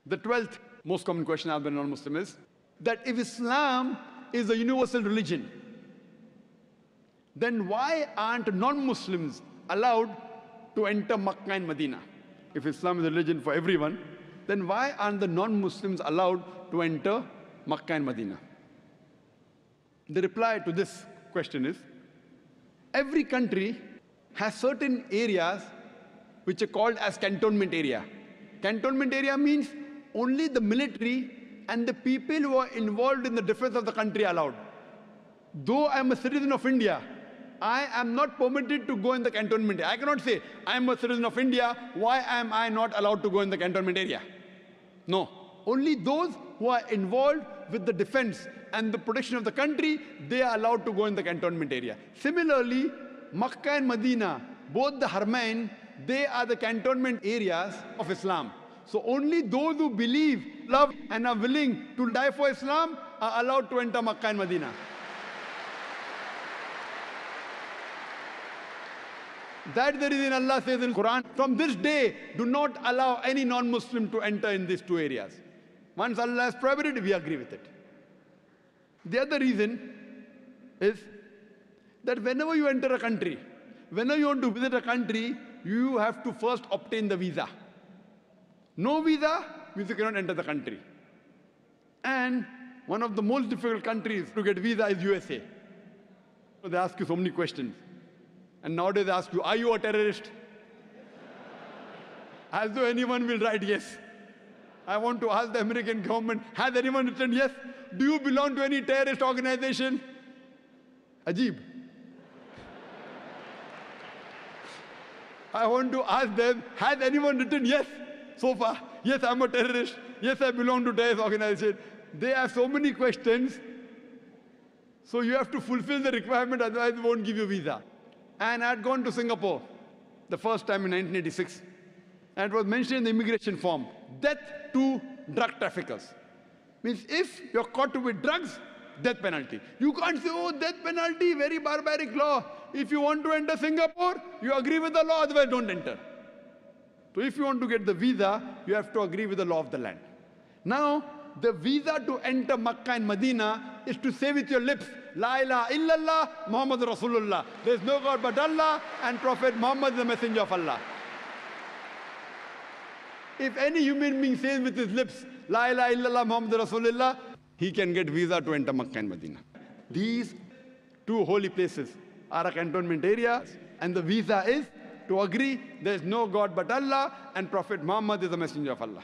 The 12th most common question asked by a non-Muslim is that if Islam is a universal religion, then why aren't non-Muslims allowed to enter Makkah and Medina? If Islam is a religion for everyone, then why aren't the non-Muslims allowed to enter Makkah and Medina? The reply to this question is, every country has certain areas which are called as cantonment area. Cantonment area means only the military and the people who are involved in the defense of the country are allowed. Though I am a citizen of India, I am not permitted to go in the cantonment area. I cannot say, I am a citizen of India, why am I not allowed to go in the cantonment area? No. Only those who are involved with the defense and the protection of the country, they are allowed to go in the cantonment area. Similarly, Makkah and Medina, both the Haramain, they are the cantonment areas of Islam. So only those who believe, love, and are willing to die for Islam are allowed to enter Makkah and Medina. That's the reason Allah says in Quran, from this day, do not allow any non-Muslim to enter in these two areas. Once Allah has prohibited, we agree with it. The other reason is that whenever you enter a country, whenever you want to visit a country, you have to first obtain the visa. No visa, you cannot enter the country. And one of the most difficult countries to get visa is USA. So they ask you so many questions. And nowadays they ask you, are you a terrorist? As though anyone will write yes. I want to ask the American government, has anyone written yes? Do you belong to any terrorist organization? Ajib. I want to ask them, has anyone written yes so far? Yes, I'm a terrorist. Yes, I belong to terrorist organization. They have so many questions. So you have to fulfill the requirement, otherwise they won't give you visa. And I had gone to Singapore the first time in 1986. And it was mentioned in the immigration form, death to drug traffickers. Means if you're caught with drugs, death penalty. You can't say, oh, death penalty, very barbaric law. If you want to enter Singapore, you agree with the law, otherwise don't enter. So if you want to get the visa, you have to agree with the law of the land. Now, the visa to enter Makkah and Medina is to say with your lips, La ilaha illallah, Muhammad Rasulullah. There is no God but Allah, and Prophet Muhammad is the messenger of Allah. If any human being says with his lips, La ilaha illallah, Muhammad Rasulullah, he can get visa to enter Makkah and Medina. These two holy places are a cantonment area, and the visa is to agree there is no God but Allah, and Prophet Muhammad is the messenger of Allah.